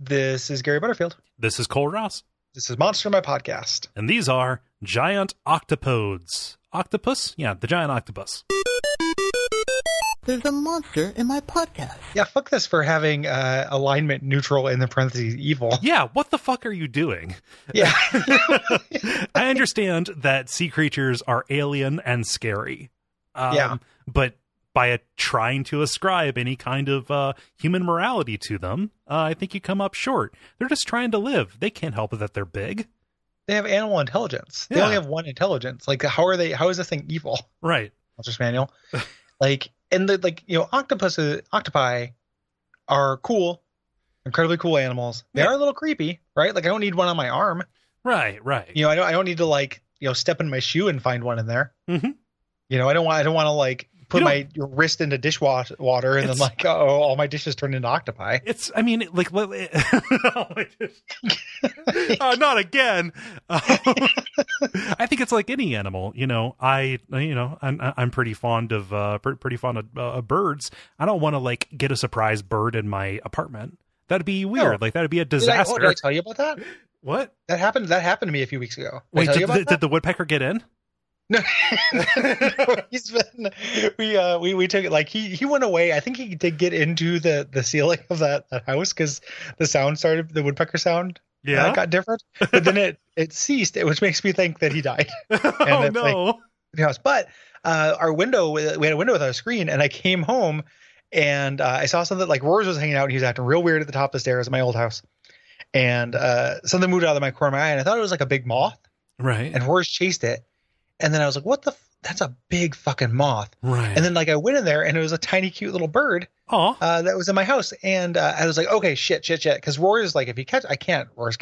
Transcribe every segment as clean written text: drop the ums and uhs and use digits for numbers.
This is Gary Butterfield. This is Cole Ross. This is Monster My Podcast. And these are giant octopodes. Octopus? Yeah, the giant octopus. There's a monster in my podcast. Yeah, fuck this for having alignment neutral in the parentheses evil. Yeah, what the fuck are you doing? Yeah. I understand that sea creatures are alien and scary. Yeah. But by trying to ascribe any kind of human morality to them, I think you come up short. They're just trying to live. They can't help it that they're big. They have animal intelligence. They Yeah. only have one intelligence. Like, how is this thing evil? Right. Monsters Manual. Octopi are cool, incredibly cool animals. They are a little creepy, right? Like, I don't need one on my arm. Right. You know, I don't need to step in my shoe and find one in there. Mm-hmm. You know, I don't want to put your wrist into dishwater and then all my dishes turn into octopi. Not again. I think it's like any animal. You know, I'm pretty fond of birds. I don't want to get a surprise bird in my apartment. That'd be weird. No. That'd be a disaster. Did I tell you about that? What? That happened to me a few weeks ago. Wait, did the woodpecker get in? No, he's been. We took it. He went away. I think he did get into the ceiling of that house because the woodpecker sound. Yeah, got different. But then it ceased, which makes me think that he died. Oh no! But our window, we had a window with a screen, and I came home and I saw something Roars was hanging out, and he was acting real weird at the top of the stairs at my old house, and something moved out of my corner of my eye, and I thought it was like a big moth. Right. And Roars chased it. And then I was like, what that's a big fucking moth. Right. And then I went in there and it was a tiny, cute little bird that was in my house. And I was like, okay, shit. Cause Roars, if he I can't watch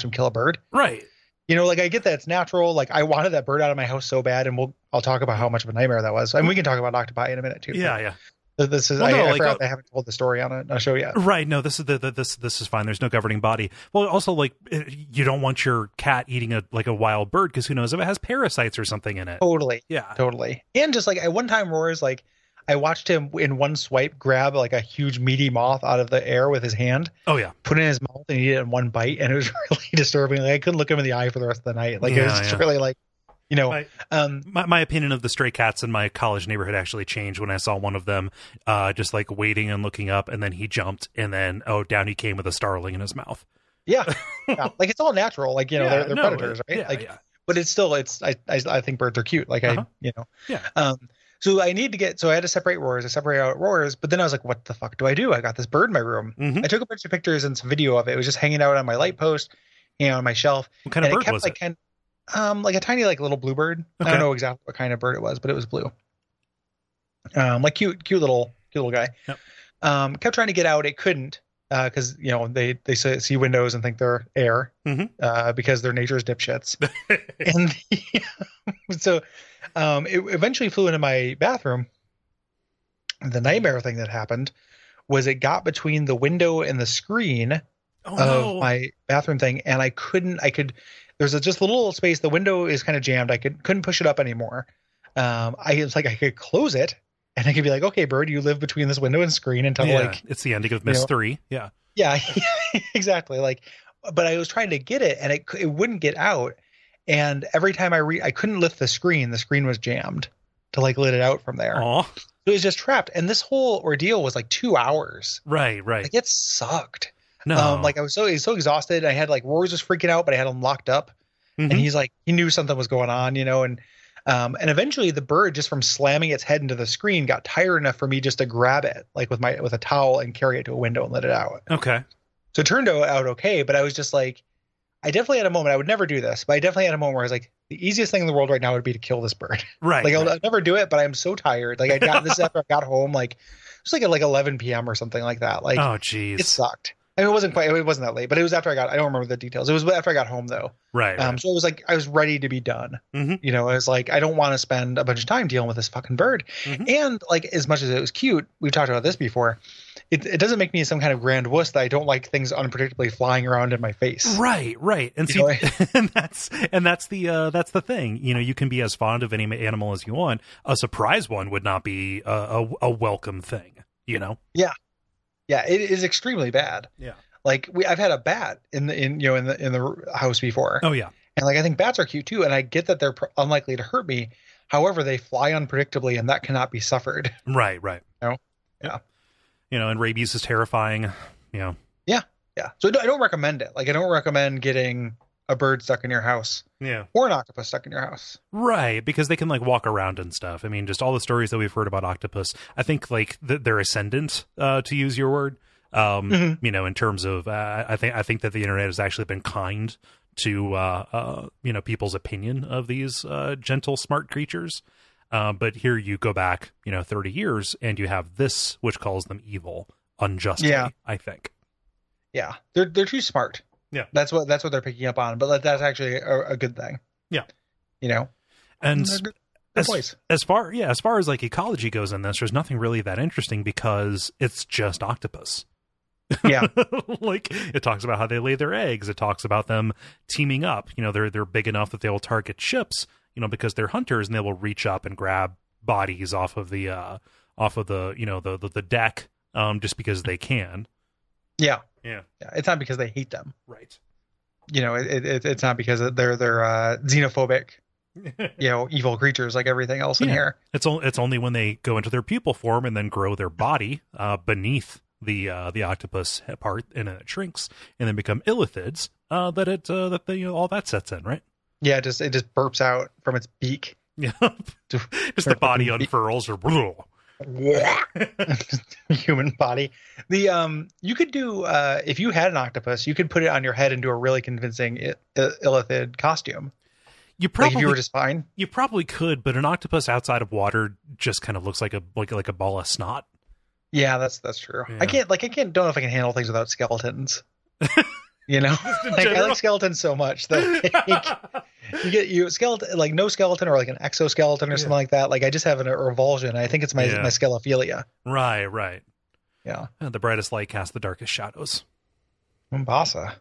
him kill a bird. Right. You know, I get that it's natural. I wanted that bird out of my house so bad. And I'll talk about how much of a nightmare that was. And we can talk about octopi in a minute too. Yeah. This is, I forgot I haven't told the story on a show yet. Right. No, this is fine. There's no governing body. Well, also you don't want your cat eating a wild bird because who knows if it has parasites or something in it. Totally. Yeah. Totally. And just at one time, Roars, I watched him in one swipe grab a huge meaty moth out of the air with his hand. Oh yeah. Put it in his mouth and eat it in one bite, and it was really disturbing. I couldn't look him in the eye for the rest of the night. It was just really my opinion of the stray cats in my college neighborhood actually changed when I saw one of them just waiting and looking up, and then he jumped, and then down he came with a starling in his mouth. Yeah. It's all natural. They're predators, right? Yeah. But it's still I think birds are cute. Yeah. So I had to separate Roars. I separated out Roars, but then I was like, what the fuck do I do? I got this bird in my room. Mm-hmm. I took a bunch of pictures and some video of it. It was just hanging out on my light post, on my shelf. What kind of bird was it? A tiny little bluebird. Okay. I don't know exactly what kind of bird it was, but it was blue. Cute little guy. Yep. Kept trying to get out. It couldn't because they see windows and think they're air because their nature is dipshits. And so it eventually flew into my bathroom. The nightmare thing that happened was it got between the window and the screen of my bathroom thing, and I could. There's just a little space. The window is kind of jammed. I couldn't push it up anymore. I could close it, and I could be like, okay, bird, you live between this window and screen until it's the ending of Miss 3. Yeah. Yeah, exactly. But I was trying to get it, and it wouldn't get out. And every time I couldn't lift the screen was jammed to let it out from there. Aw. So it was just trapped. And this whole ordeal was 2 hours. Right. It sucked. No. I was so exhausted. I had Roars was freaking out, but I had him locked up, and he's he knew something was going on, and eventually the bird, just from slamming its head into the screen, got tired enough for me just to grab it with a towel and carry it to a window and let it out. Okay. So it turned out okay, but I was just I definitely had a moment. I would never do this, but I definitely had a moment where I was the easiest thing in the world right now would be to kill this bird. Right. I'll never do it, but I'm so tired. I got this after I got home, it was at 11 p.m. or something like that. Oh, geez. It sucked. I mean, it wasn't that late, but it was after I don't remember the details. It was after I got home though. Right. So it was I was ready to be done. Mm-hmm. I was I don't want to spend a bunch of time dealing with this fucking bird. Mm-hmm. And as much as it was cute, we've talked about this before. It doesn't make me some kind of grand wuss that I don't like things unpredictably flying around in my face. Right. And see, and that's the thing. You can be as fond of any animal as you want. A surprise one would not be a welcome thing. Yeah. Yeah, it is extremely bad. Yeah. Like I've had a bat in the house before. Oh yeah. And like I think bats are cute too, and I get that they're unlikely to hurt me. However, they fly unpredictably, and that cannot be suffered. Right. Yeah. And rabies is terrifying. Yeah. So I don't recommend it. Like I don't recommend getting a bird stuck in your house. Yeah. Or an octopus stuck in your house. Right, because they can like walk around and stuff. I mean, just all the stories that we've heard about octopus. I think like they're ascendant, to use your word. In terms of, I think that the internet has actually been kind to people's opinion of these gentle, smart creatures. But here you go back 30 years and you have this, which calls them evil unjustly. Yeah. I think. Yeah, they're too smart. Yeah, that's what they're picking up on. But that's actually a good thing. Yeah, and as far as like ecology goes in this, there's nothing really that interesting because it's just octopus. Yeah. Like it talks about how they lay their eggs. It talks about them teaming up. They're big enough that they will target ships, because they're hunters and they will reach up and grab bodies off of the the deck, just because they can. Yeah. Yeah. It's not because they hate them. Right. It's not because they're xenophobic, evil creatures like everything else in here. It's only when they go into their pupal form and then grow their body beneath the octopus part, and it shrinks and then become illithids, that all that sets in, right? Yeah, it just burps out from its beak. Yeah, just the body unfurls or. Human body. You could do if you had an octopus, you could put it on your head and do a really convincing illithid costume. You probably, if you were just fine. You probably could, but an octopus outside of water just kind of looks like a ball of snot. Yeah, that's true. Yeah. I don't know if I can handle things without skeletons. I like skeletons so much that you get skeleton, like no skeleton or like an exoskeleton or something like that. Like I just have a revulsion. I think it's my skelephilia. Right. Yeah. The brightest light casts the darkest shadows. Mombasa.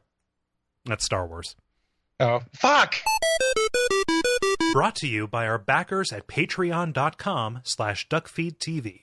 That's Star Wars. Oh, fuck. Brought to you by our backers at patreon.com/Duckfeed.tv.